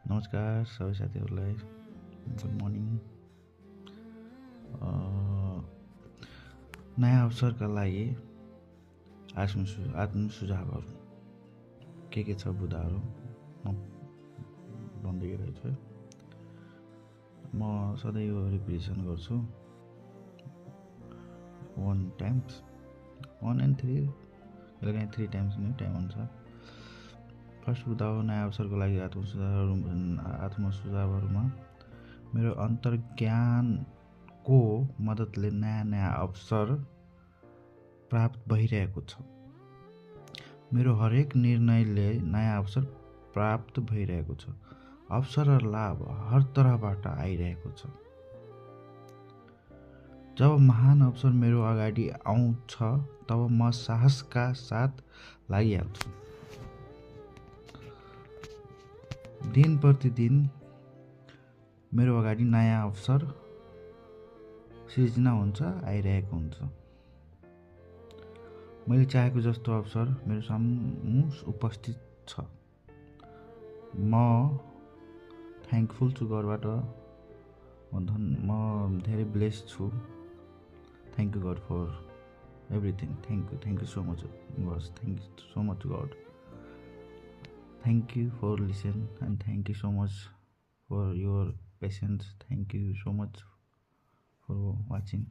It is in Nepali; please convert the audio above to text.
नमस्कार सबै साथीहरूलाई, गुड मर्निङ। नयाँ अवसरका लागि आत्म सुझावहरू के छ बुदाहरू म भन्दै रहेछु। म सधैँ यो रिपिटेसन गर्छु 1 टाइम्स 1 and 3 कहिलेकाहीँ 3 टाइम्स नै टाइम हुन्छ। फर्स्ट बुदा हो नयाँ अवसरको लागि आत्म सुझावहरूमा मेरो अन्तर्ज्ञानको मद्दतले नयाँ अवसर प्राप्त भइरहेको छ। मेरो हरेक निर्णयले नयाँ अवसर प्राप्त भइरहेको छ। अवसर र लाभ हर तर्फबाट आइरहेको छ। जब महान अवसर मेरो अगाडि आउँछ तब म साहसका साथ लागिहाल्छु। दिन प्रतिदिन मेरो अगाडि नयाँ अवसर सिर्जना हुन्छ, आइरहेको हुन्छ। मैले चाहेको जस्तो अवसर मेरो सामु उपस्थित छ। म थ्याङ्कफुल छु गडबाट। म धेरै ब्लेस्ड छु। Thank you god for everything. Thank you so much बस। Thank you so much god. Thank you for listen and thank you so much for your patience. Thank you so much for watching.